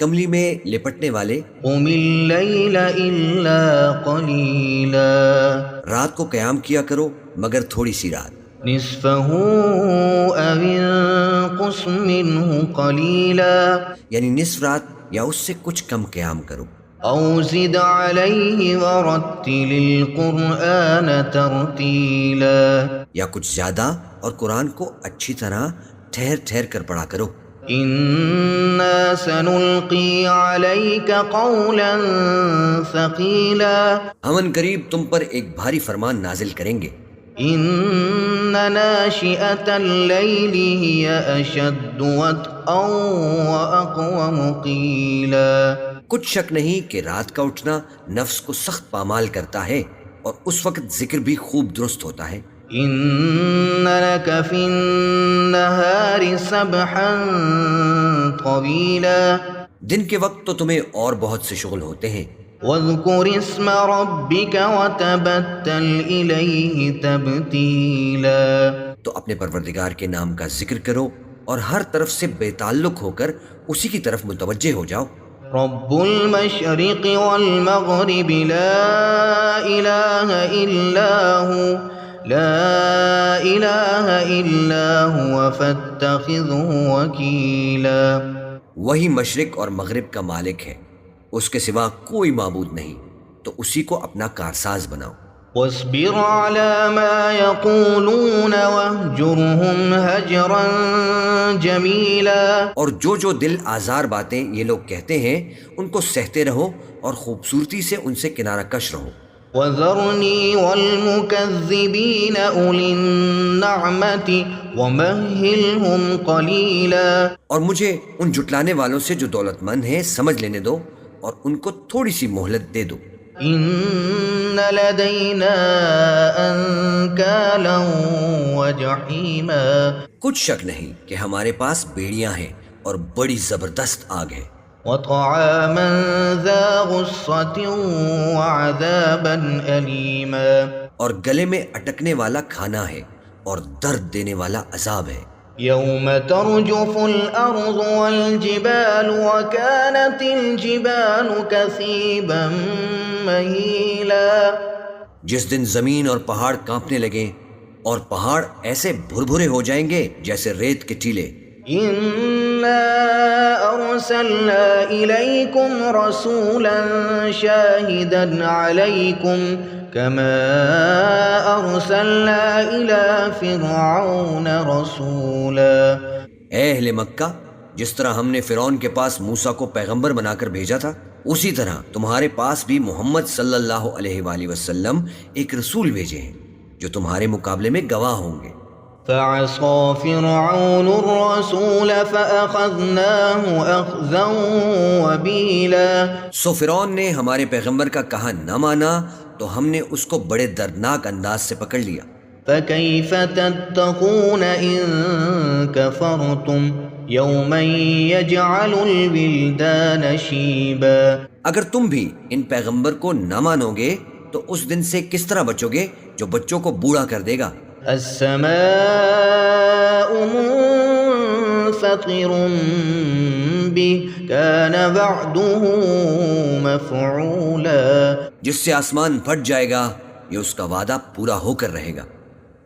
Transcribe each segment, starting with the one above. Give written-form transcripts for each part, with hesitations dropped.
کملی میں لپٹنے والے، قم اللیل الا قلیلا، رات کو قیام کیا کرو مگر تھوڑی سی رات، نصفہ او انقص منہ قلیلا، یعنی نصف رات یا اس سے کچھ کم قیام کرو، او زد علیہ ورتل القرآن ترتیلا، یا کچھ زیادہ اور قرآن کو اچھی طرح ٹھہر ٹھہر کر پڑھا کرو۔ انا سنلقی علیک قولا ثقیلا، ہم ان قریب تم پر ایک بھاری فرمان نازل کریں گے۔ ان ناشئۃ اللیل ہی اشد وطئا واقوم قیلا، کچھ شک نہیں کہ رات کا اٹھنا نفس کو سخت پامال کرتا ہے اور اس وقت ذکر بھی خوب درست ہوتا ہے۔ ان لک فی النہار سبحا طویلا، دن کے وقت تو تمہیں اور بہت سے شغل ہوتے ہیں، واذکر اسم ربک وتبتل الیہ تبتیلا، تو اپنے پروردگار کے نام کا ذکر کرو اور ہر طرف سے بے تعلق ہو کر اسی کی طرف متوجہ ہو جاؤ۔ رب المشرق والمغرب لا الہ الا ہو، لا الہ الا ہوا فاتخذہ وکیلا، وہی مشرق اور مغرب کا مالک ہے، اس کے سوا کوئی معبود نہیں، تو اسی کو اپنا کارساز بناؤ۔ واصبر على ما يقولون واهجرهم هجرا جميلا، اور جو دل آزار باتیں یہ لوگ کہتے ہیں ان کو سہتے رہو اور خوبصورتی سے ان سے کنارہ کش رہو۔ وذرني والمكذبين أولي النعمة ومهلهم قليلا، اور مجھے ان جھٹلانے والوں سے جو دولت مند ہیں سمجھ لینے دو اور ان کو تھوڑی سی مہلت دے دو۔ إن لدينا أنكالا وجحيما، کچھ شک نہیں کہ ہمارے پاس بیڑیاں ہیں اور بڑی زبردست آگ ہے، وطعاما ذا غصة وعذابا أليما، اور گلے میں اٹکنے والا کھانا ہے اور درد دینے والا عذاب ہے۔ يوم ترجف الأرض والجبال وكانت الجبال كثيبا مهيلا، جس دن زمین اور پہاڑ کانپنے لگیں اور پہاڑ ایسے بھربھرے ہو جائیں گے جیسے ریت کے ٹیلے۔ إنا أرسلنا إليكم رسولا شاهدا عليكم كما أرسلنا إلى فرعون رسولا، اے اہل مکہ، جس طرح ہم نے فرعون کے پاس موسیٰ کو پیغمبر بنا کر بھیجا تھا، اسی طرح تمہارے پاس بھی محمد صلی اللہ علیہ وآلہ وسلم ایک رسول بھیجے ہیں جو تمہارے مقابلے میں گواہ ہوں گے۔ فعصى فرعون الرسول فأخذناه أخذا وبيلا، سو فرعون نے ہمارے پیغمبر کا کہا نہ مانا تو ہم نے اس کو بڑے دردناک انداز سے پکڑ لیا۔ فكيف تتقون إن كفرتم يوما يجعل الولدان شيبا، اگر تم بھی ان پیغمبر کو نہ مانو گے تو اس دن سے کس طرح بچو گے جو بچوں کو بوڑھا کر دے گا۔ السماء منفطر به كان وعده مفعولا، جس سے آسمان پھٹ جائے گا یہ اس کا وعدہ پورا ہو کر رہے گا۔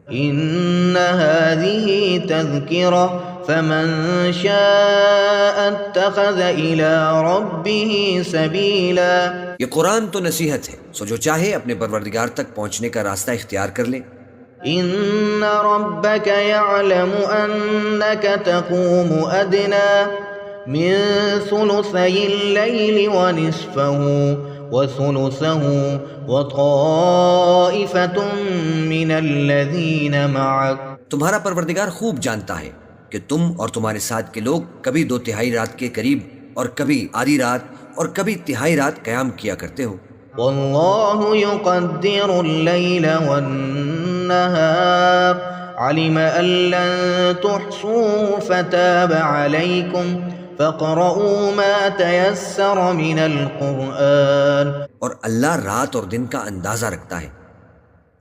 إن هذه تذكرة فمن شاء اتخذ إلى ربه سبيلا، یہ قرآن تو نصیحت ہے، سو جو چاہے اپنے پروردگار تک پہنچنے کا راستہ اختیار کر لے۔ إن ربك يعلم أنك تقوم أدنى من ثلثي الليل ونصفه وثلثه وطائفة من الذين معك، تمہارا پروردگار خوب جانتا ہے کہ تم اور تمہارے ساتھ کے لوگ کبھی 2/3 رات کے قریب اور کبھی آدھی رات اور کبھی تہائی رات قیام کیا کرتے ہو۔ والله يقدر الليل والنهار علم أن لن تحصوه فتاب عليكم فاقرؤوا ما تيسر من القرآن، اور اللہ رات اور دن کا اندازہ رکھتا ہے،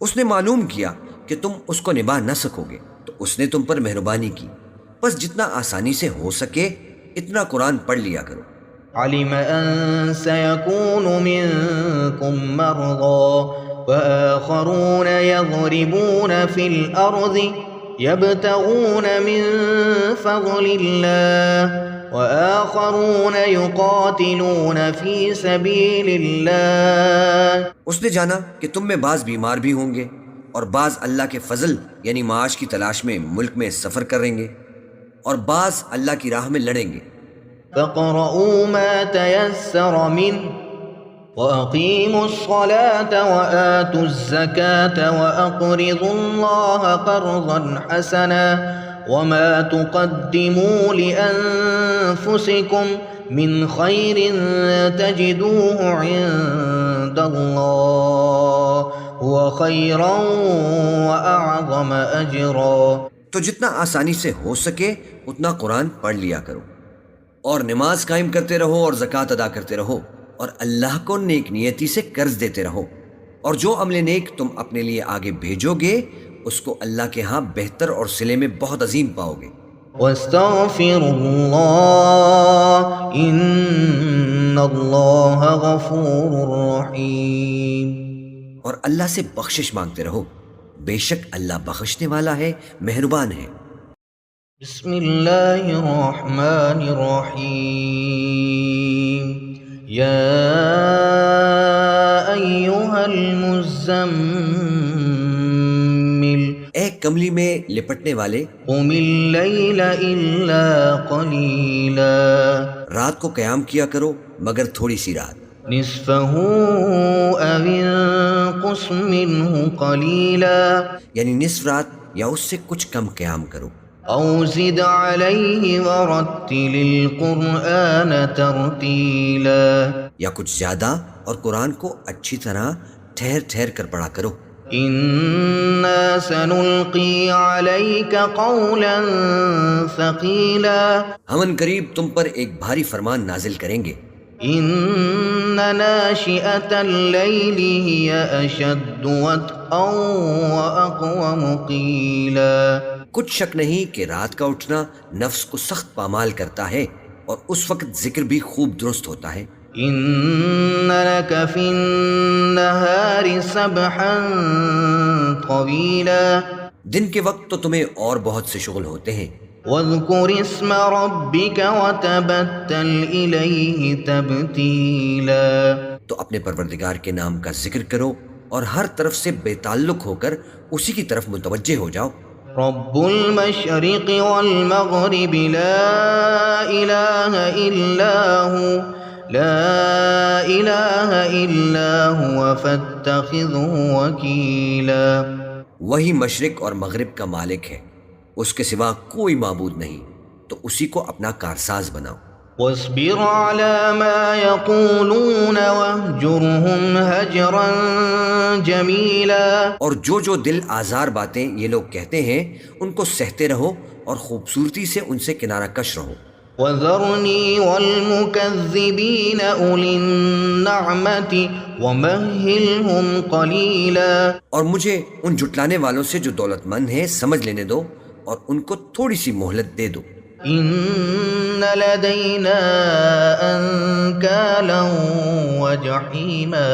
اس نے معلوم کیا کہ تم اس کو نبھا نہ سکو گے تو اس نے تم پر مہربانی کی، بس جتنا آسانی سے ہو سکے اتنا قرآن پڑھ لیا کرو۔ علم أن سيكون منكم مرضى وآخرون يضربون في الأرض يبتغون من فضل الله وآخرون يقاتلون في سبيل الله. اس نے جانا کہ تم میں بعض بیمار بھی ہوں گے اور بعض اللہ کے فضل یعنی معاش کی تلاش میں ملک میں سفر کریں گے اور بعض اللہ کی راہ میں لڑیں گے. فاقرؤوا ما تيسر منه وأقيموا الصلاة وآتوا الزكاة وأقرضوا الله قرضا حسنا وما تقدموا لأنفسكم من خير تجدوه عند الله هو خيرا وأعظم أجرا. تو جتنا آسانی سے ہو سکے اتنا قرآن پڑھ لیا کرو اور نماز قائم کرتے رہو اور زکوٰۃ ادا کرتے رہو اور اللہ کو نیک نیتی سے قرض دیتے رہو، اور جو عمل نیک تم اپنے لیے آگے بھیجو گے اس کو اللہ کے ہاں بہتر اور صلے میں بہت عظیم پاؤ گے. واستغفروا الله ان الله غفور رحیم. اور اللہ سے بخشش مانگتے رہو، بے شک اللہ بخشنے والا ہے، مہربان ہے. بسم اللہ الرحمن الرحیم. یا ایہا المزمل اے کملی میں لپٹنے والے، قم اللیل الا قلیلا رات کو قیام کیا کرو مگر تھوڑی سی رات. نصفہ او انقص منہ قلیلا یعنی نصف رات یا اس سے کچھ کم قیام کرو. او زد علیہ ورتل القرآن ترتیلا یا کچھ زیادہ اور قرآن کو اچھی طرح ٹھہر ٹھہر کر پڑھا کرو. انا سنلقی علیک قولا ثقیلا ہم ان قریب تم پر ایک بھاری فرمان نازل کریں گے. ان ناشئة اللیل ہی اشد وطئا واقوم قیلا. کچھ شک نہیں کہ رات کا اٹھنا نفس کو سخت پامال کرتا ہے اور اس وقت ذکر بھی خوب درست ہوتا ہے. ان لک فی النہار سبحا طویلا دن کے وقت تو تمہیں اور بہت سے شغل ہوتے ہیں. واذکر اسم ربک وتبتل الیہ تبتیلا تو اپنے پروردگار کے نام کا ذکر کرو اور ہر طرف سے بے تعلق ہو کر اسی کی طرف متوجہ ہو جاؤ. رب المشرق والمغرب لا الہ الا هو فاتخذه وکیلا. وہی مشرق اور مغرب کا مالک ہے، اس کے سوا کوئی معبود نہیں، تو اسی کو اپنا کارساز بناؤ. واصبر على ما يقولون واهجرهم هجرا جميلا اور جو دل آزار باتیں یہ لوگ کہتے ہیں ان کو سہتے رہو اور خوبصورتی سے ان سے کنارہ کش رہو. وذرني والمكذبين أولي النعمة ومهلهم قليلا اور مجھے ان جھٹلانے والوں سے جو دولت مند ہیں سمجھ لینے دو اور ان کو تھوڑی سی مہلت دے دو. ان لدينا انكالا وجحيما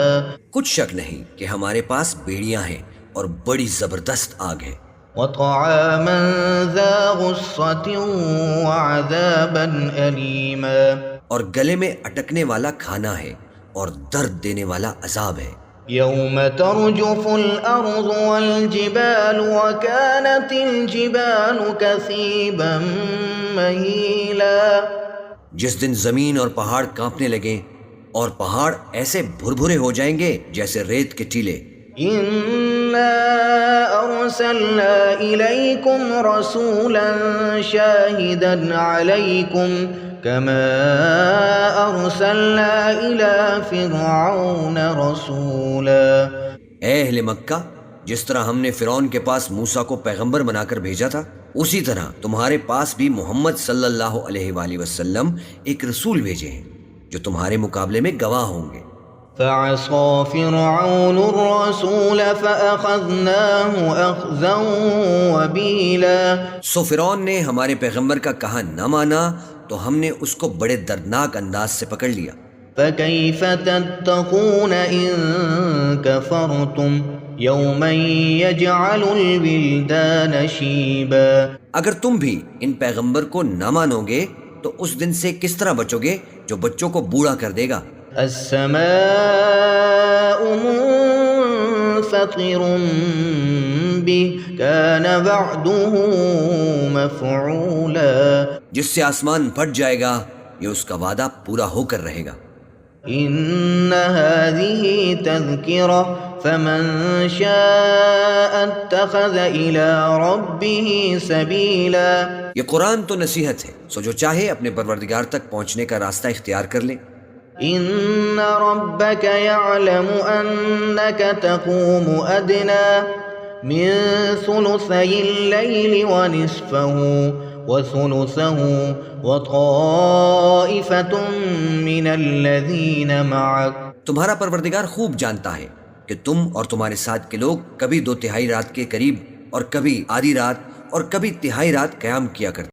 کچھ شک نہیں کہ ہمارے پاس بیڑیاں ہیں اور بڑی زبردست آگ ہے. وطعاما ذا غصة وعذابا أليما اور گلے میں اٹکنے والا کھانا ہے اور درد دینے والا عذاب ہے. يوم ترجف الأرض والجبال وكانت الجبال كثيبا مهيلا جس دن زمین اور پہاڑ کانپنے لگیں اور پہاڑ ایسے بھربھرے ہو جائیں گے جیسے ریت کے ٹیلے. إنا أرسلنا إليكم رسولا شاهدا عليكم كما أرسلنا إلى فرعون رسولا. اے اہل مکہ، جس طرح ہم نے فرعون کے پاس موسیٰ کو پیغمبر بنا کر بھیجا تھا اسی طرح تمہارے پاس بھی محمد صلی اللہ علیہ وآلہ وسلم ایک رسول بھیجے ہیں جو تمہارے مقابلے میں گواہ ہوں گے. فعصى فرعون الرسول فأخذناه أخذا وبيلا سو فرعون نے ہمارے پیغمبر کا کہا نہ مانا تو ہم نے اس کو بڑے دردناک انداز سے پکڑ لیا۔ فكيف تتقون إن كفرتم يوما يجعل الولدان شيبا۔ اگر تم بھی ان پیغمبر کو نہ مانو گے تو اس دن سے کس طرح بچو گے جو بچوں کو بوڑھا کر دے گا۔ السماء منفطر به كان وعده مفعولا۔ جس سے آسمان پھٹ جائے گا یہ اس کا وعدہ پورا ہو کر رہے گا۔ إن هذه تذكرة فمن شاء اتخذ إلى ربه سبيلا۔ یہ قرآن تو نصیحت ہے، سو جو چاہے اپنے پروردگار تک پہنچنے کا راستہ اختیار کر لے۔ إن ربك يعلم أنك تقوم أدنى من ثلثي الليل ونصفه وثلثه وطائفة من الذين معك۔ تمہارا پروردگار خوب جانتا ہے کہ تم اور تمہارے ساتھ کے لوگ کبھی 2/3 رات کے قریب اور کبھی آدھی رات اور کبھی تہائی رات قیام کیا کرتے